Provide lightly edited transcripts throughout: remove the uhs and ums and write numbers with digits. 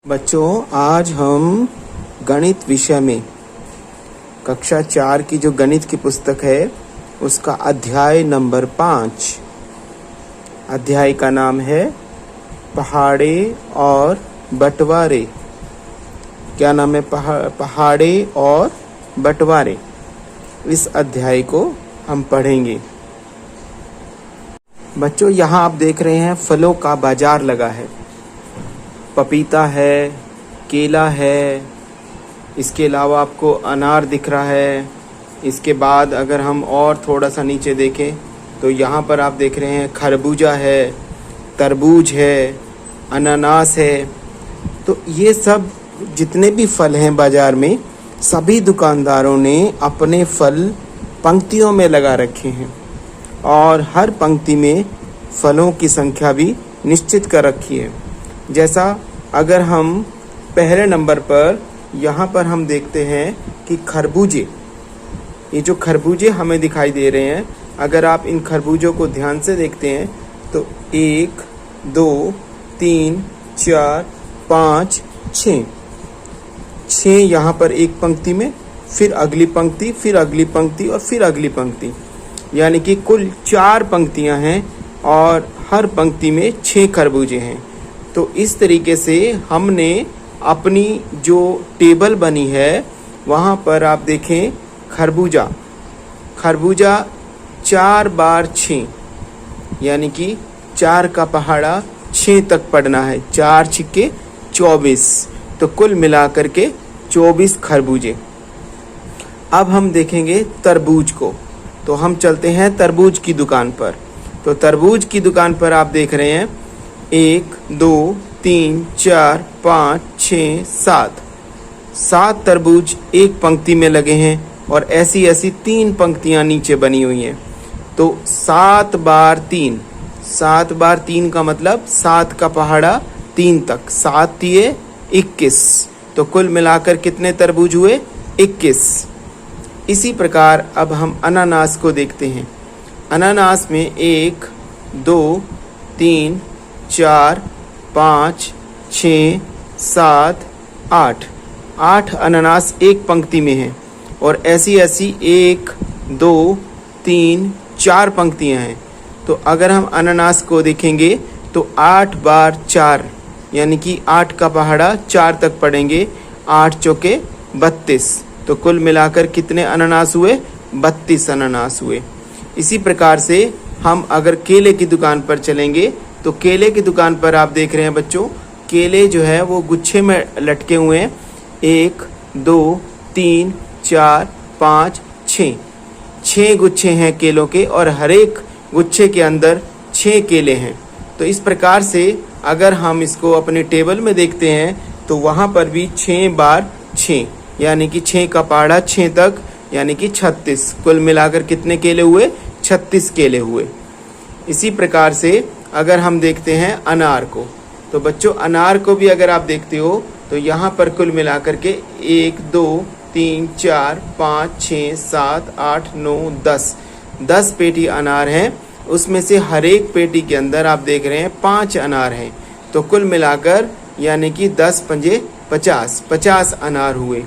बच्चों, आज हम गणित विषय में कक्षा 4 की जो गणित की पुस्तक है उसका अध्याय नंबर 5 अध्याय का नाम है पहाड़े और बंटवारे। क्या नाम है? पहाड़े और बंटवारे। इस अध्याय को हम पढ़ेंगे। बच्चों, यहाँ आप देख रहे हैं फलों का बाजार लगा है। पपीता है, केला है, इसके अलावा आपको अनार दिख रहा है। इसके बाद अगर हम और थोड़ा सा नीचे देखें तो यहाँ पर आप देख रहे हैं खरबूजा है, तरबूज है, अनानास है। तो ये सब जितने भी फल हैं बाज़ार में, सभी दुकानदारों ने अपने फल पंक्तियों में लगा रखे हैं और हर पंक्ति में फलों की संख्या भी निश्चित कर रखी है। जैसा अगर हम पहले नंबर पर यहाँ पर हम देखते हैं कि खरबूजे, ये जो खरबूजे हमें दिखाई दे रहे हैं, अगर आप इन खरबूजों को ध्यान से देखते हैं तो 1, 2, 3, 4, 5, 6 यहाँ पर एक पंक्ति में, फिर अगली पंक्ति, फिर अगली पंक्ति और फिर अगली पंक्ति, यानी कि कुल 4 पंक्तियाँ हैं और हर पंक्ति में 6 खरबूजे हैं। तो इस तरीके से हमने अपनी जो टेबल बनी है वहाँ पर आप देखें खरबूजा 4 बार 6, यानी कि 4 का पहाड़ा 6 तक पढ़ना है। 4 छिक्के 24, तो कुल मिलाकर के 24 खरबूजे। अब हम देखेंगे तरबूज को, तो हम चलते हैं तरबूज की दुकान पर। तो तरबूज की दुकान पर आप देख रहे हैं 1, 2, 3, 4, 5, 6, 7 तरबूज एक पंक्ति में लगे हैं और ऐसी 3 पंक्तियां नीचे बनी हुई हैं। तो 7 बार 3 का मतलब 7 का पहाड़ा 3 तक, 7 तिये 21, तो कुल मिलाकर कितने तरबूज हुए? 21। इसी प्रकार अब हम अनानास को देखते हैं। अनानास में 1, 2, 3, 4, 5, 6, 7, 8 अनानास एक पंक्ति में हैं और ऐसी 1, 2, 3, 4 पंक्तियां हैं। तो अगर हम अनानास को देखेंगे तो 8 बार 4, यानी कि 8 का पहाड़ा 4 तक पढ़ेंगे। 8 चौके 32, तो कुल मिलाकर कितने अनानास हुए? 32 अनानास हुए। इसी प्रकार से हम अगर केले की दुकान पर चलेंगे तो केले की दुकान पर आप देख रहे हैं बच्चों, केले जो है वो गुच्छे में लटके हुए हैं। 1, 2, 3, 4, 5, 6 गुच्छे हैं केलों के और हर एक गुच्छे के अंदर 6 केले हैं। तो इस प्रकार से अगर हम इसको अपने टेबल में देखते हैं तो वहाँ पर भी 6 बार 6, यानी कि 6 का पहाड़ा 6 तक, यानी कि 36। कुल मिलाकर कितने केले हुए? 36 केले हुए। इसी प्रकार से अगर हम देखते हैं अनार को, तो बच्चों अनार को भी अगर आप देखते हो तो यहाँ पर कुल मिलाकर के 1, 2, 3, 4, 5, 6, 7, 8, 9, 10 पेटी अनार हैं। उसमें से हर एक पेटी के अंदर आप देख रहे हैं 5 अनार हैं। तो कुल मिलाकर यानी कि 10 पंजे 50 अनार हुए।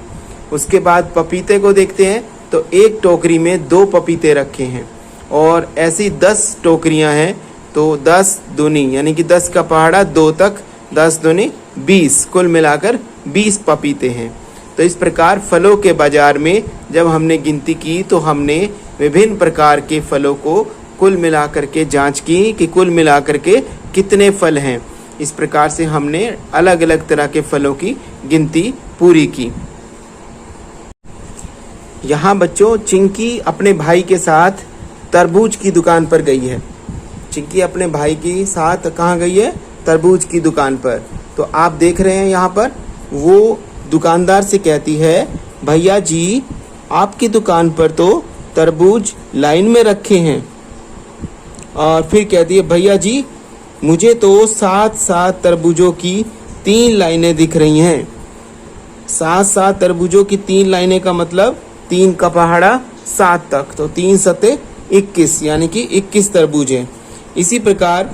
उसके बाद पपीते को देखते हैं तो एक टोकरी में 2 पपीते रखे हैं और ऐसी 10 टोकरियां हैं। तो 10 दूनी, यानी कि 10 का पहाड़ा 2 तक, 10 दूनी 20, कुल मिलाकर 20 पपीते हैं। तो इस प्रकार फलों के बाजार में जब हमने गिनती की तो हमने विभिन्न प्रकार के फलों को कुल मिलाकर के जांच की कि कुल मिलाकर के कितने फल हैं। इस प्रकार से हमने अलग अलग तरह के फलों की गिनती पूरी की। यहाँ बच्चों चिंकी अपने भाई के साथ तरबूज की दुकान पर गई है। चिंकी अपने भाई के साथ कहाँ गई है? तरबूज की दुकान पर। तो आप देख रहे हैं यहाँ पर वो दुकानदार से कहती है, भैया जी आपकी दुकान पर तो तरबूज लाइन में रखे हैं। और फिर कहती है, भैया जी मुझे तो 7 तरबूजों की 3 लाइनें दिख रही हैं। 7 तरबूजों की 3 लाइनें का मतलब 3 का पहाड़ा 7 तक, तो 3 सते 21, यानी कि 21 तरबूज हैं। इसी प्रकार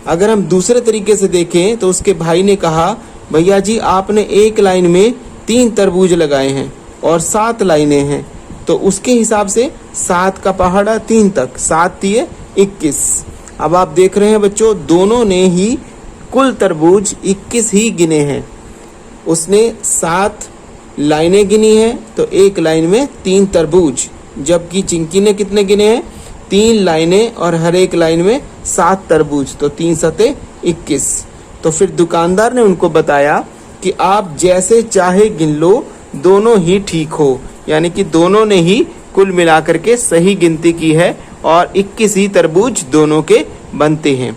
अगर हम दूसरे तरीके से देखें तो उसके भाई ने कहा भैया जी आपने एक लाइन में 3 तरबूज लगाए हैं और 7 लाइनें हैं, तो उसके हिसाब से 7 का पहाड़ा 3 तक, 7 तिये 21। अब आप देख रहे हैं बच्चों, दोनों ने ही कुल तरबूज 21 ही गिने हैं। उसने 7 लाइनें गिनी हैं, तो एक लाइन में 3 तरबूज, जबकि चिंकी ने कितने गिने हैं? 3 लाइनें और हर एक लाइन में 7 तरबूज, तो 3 सते 21। तो फिर दुकानदार ने उनको बताया कि आप जैसे चाहे गिन लो, दोनों ही ठीक हो, यानी कि दोनों ने ही कुल मिलाकर के सही गिनती की है और 21 ही तरबूज दोनों के बनते हैं।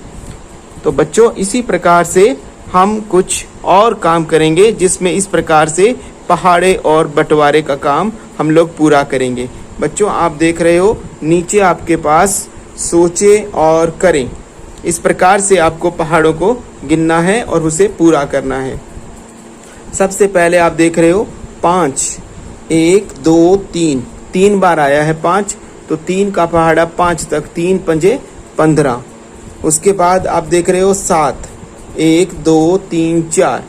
तो बच्चों इसी प्रकार से हम कुछ और काम करेंगे, जिसमें इस प्रकार से पहाड़े और बंटवारे का काम हम लोग पूरा करेंगे। बच्चों आप देख रहे हो नीचे आपके पास सोचे और करें, इस प्रकार से आपको पहाड़ों को गिनना है और उसे पूरा करना है। सबसे पहले आप देख रहे हो 5, 1 2 3, 3 बार आया है 5, तो 3 का पहाड़ा 5 तक, 3 पंजे 15। उसके बाद आप देख रहे हो 7, 1 2 3 4,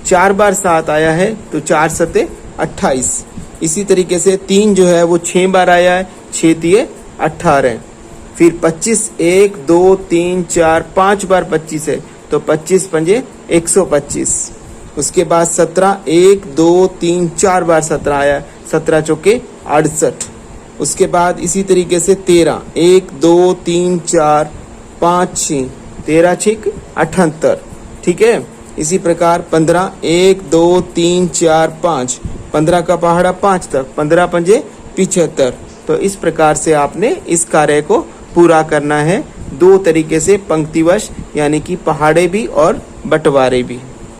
4 बार 7 आया है, तो 4 सते 28। इसी तरीके से 3 जो है वो 6 बार आया है, 6 तिये 18। फिर 25, 1 2 3 4, 5 बार 25 है, तो 25 पंजे 125। उसके बाद 17, 1 2 3 4 बार 17 आया, 17 चौके 68। उसके बाद इसी तरीके से 13, 1 2 3 4 5 6, 13 छिक 78। ठीक है। इसी प्रकार 15, 1 2 3 4 5, 15 का पहाड़ा 5 तक, 15 पंजे 75। तो इस प्रकार से आपने इस कार्य को पूरा करना है, 2 तरीके से पंक्तिवश, यानी कि पहाड़े भी और बंटवारे भी।